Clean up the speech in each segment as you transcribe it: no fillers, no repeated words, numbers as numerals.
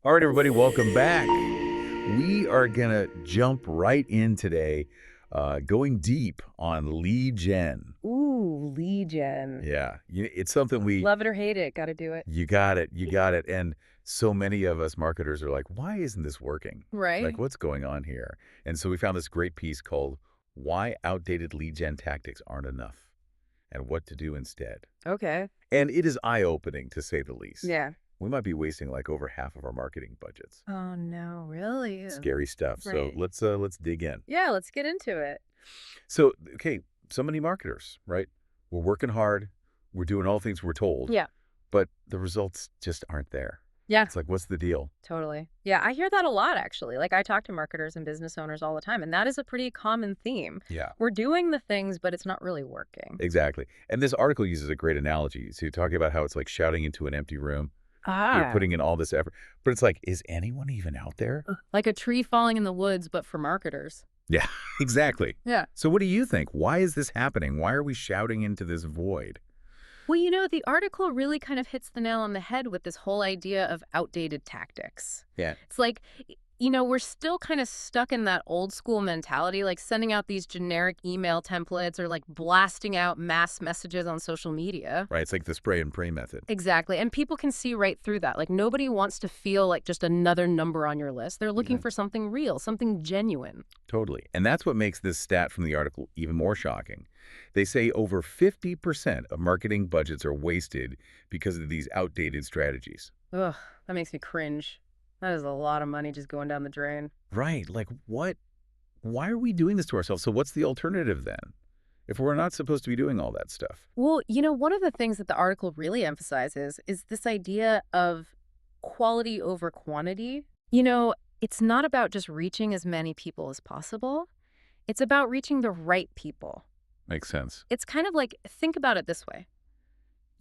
All right, everybody, welcome back. We are going to jump right in today, going deep on lead gen. Ooh, Legion. Yeah, it's something Love it or hate it, gotta do it. you got it, you got it. And so many of us marketers are like, why isn't this working? Like, Right? what's going on here? And so we found this great piece called Why Outdated Lead Gen Tactics Aren't Enough and What to Do Instead. Okay. And it is eye-opening, to say the least. Yeah. We might be wasting like over half of our marketing budgets. Oh, no, really? Scary stuff. So Right. let's dig in. Yeah, let's get into it. So, okay, so many marketers, right? We're working hard. We're doing all the things we're told, Yeah. but the results just aren't there. Yeah, It's like, what's the deal? totally. Yeah, I hear that a lot, actually. Like, I talk to marketers and business owners all the time, and that is a pretty common theme. Yeah, We're doing the things, but it's not really working. exactly. And this article uses a great analogy. So you're talking about how it's like shouting into an empty room. You're Ah. putting in all this effort, but it's like, is anyone even out there? Like a tree falling in the woods, but for marketers. Yeah, exactly. Yeah. So what do you think? Why is this happening? Why are we shouting into this void? Well, the article really kind of hits the nail on the head with this whole idea of outdated tactics. Yeah. It's like, we're still kind of stuck in that old school mentality, like sending out these generic email templates or like blasting out mass messages on social media. Right. It's like the spray and pray method. Exactly. And people can see right through that. Like nobody wants to feel like just another number on your list. They're looking Mhm. for something real, something genuine. Totally. And that's what makes this stat from the article even more shocking. They say over 50% of marketing budgets are wasted because of these outdated strategies. Ugh, that makes me cringe. That is a lot of money just going down the drain. Right. Like, what? Why are we doing this to ourselves? So, what's the alternative then? If we're not supposed to be doing all that stuff? Well, one of the things that the article really emphasizes is this idea of quality over quantity. It's not about just reaching as many people as possible. It's about reaching the right people. Makes sense. It's kind of like, think about it this way.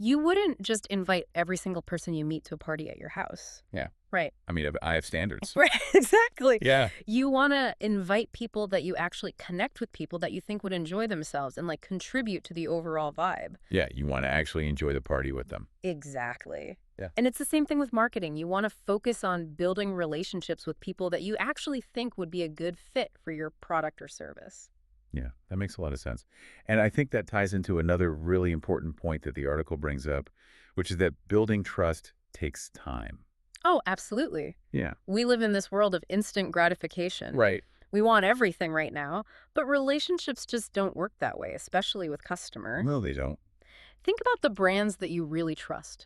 You wouldn't just invite every single person you meet to a party at your house. Yeah. Right. I mean, I have standards. Right, exactly. Yeah. You want to invite people that you actually connect with, people that you think would enjoy themselves and like contribute to the overall vibe. Yeah. You want to actually enjoy the party with them. Exactly. Yeah. And it's the same thing with marketing. You want to focus on building relationships with people that you actually think would be a good fit for your product or service. Yeah, that makes a lot of sense. And I think that ties into another really important point that the article brings up, which is that building trust takes time. Oh, absolutely. Yeah. We live in this world of instant gratification. Right. We want everything right now, but relationships just don't work that way, especially with customer. No, they don't. Think about the brands that you really trust,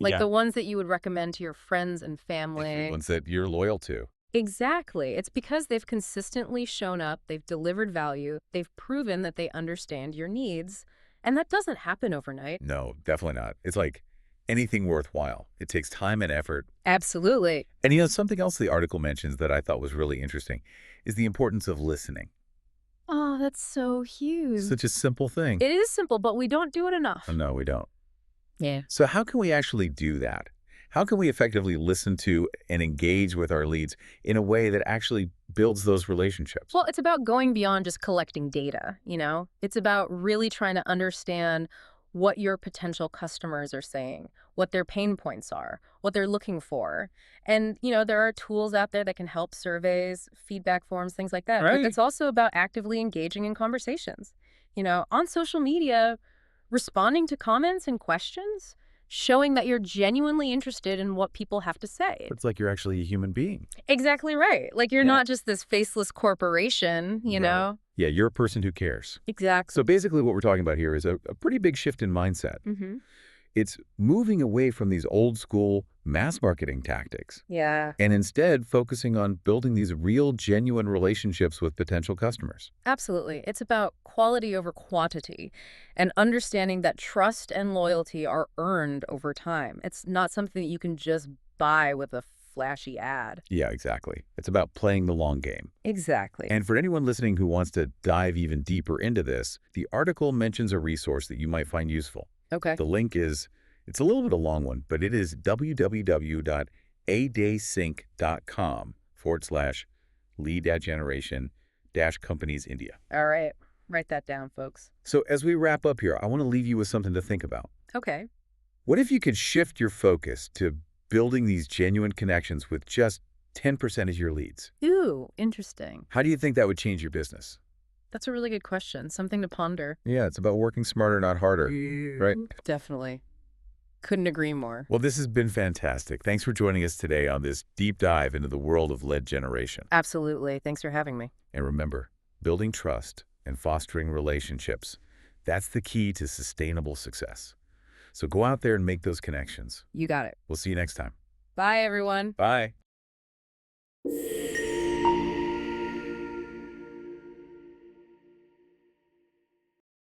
like Yeah. the ones that you would recommend to your friends and The family. ones that you're loyal to. Exactly. It's because they've consistently shown up, they've delivered value, they've proven that they understand your needs, and that doesn't happen overnight. No, definitely not. It's like anything worthwhile. It takes time and effort. Absolutely. And something else the article mentions that I thought was really interesting is the importance of listening. Oh, that's so huge. Such a simple thing. It is simple, but we don't do it enough. No, we don't. Yeah. So how can we actually do that? How can we effectively listen to and engage with our leads in a way that actually builds those relationships? Well, it's about going beyond just collecting data. It's about really trying to understand what your potential customers are saying, what their pain points are, what they're looking for. And there are tools out there that can help surveys, feedback forms, things like that. But Right. it's also about actively engaging in conversations. On social media, responding to comments and questions, showing that you're genuinely interested in what people have to say. It's like you're actually a human being. Exactly right. Like you're Yeah. not just this faceless corporation, you Right. know? Yeah, you're a person who cares. Exactly. So basically what we're talking about here is a pretty big shift in mindset. Mm-hmm. It's moving away from these old school mass marketing tactics Yeah, and instead focusing on building these real, genuine relationships with potential customers. absolutely. It's about quality over quantity and understanding that trust and loyalty are earned over time. It's not something that you can just buy with a flashy ad. Yeah, exactly. It's about playing the long game. Exactly. And for anyone listening who wants to dive even deeper into this, the article mentions a resource that you might find useful. Okay. The link is, it's a little bit a long one, but it is www.adaysync.com/lead generation companies India. All right. Write that down, folks. So as we wrap up here, I want to leave you with something to think about. Okay. What if you could shift your focus to building these genuine connections with just 10% of your leads. Ooh, interesting. How do you think that would change your business? That's a really good question. Something to ponder. Yeah, it's about working smarter, not harder, right? Definitely. Couldn't agree more. Well, this has been fantastic. Thanks for joining us today on this deep dive into the world of lead generation. Absolutely. Thanks for having me. And remember, building trust and fostering relationships, that's the key to sustainable success. So go out there and make those connections. You got it. We'll see you next time. Bye, everyone. Bye.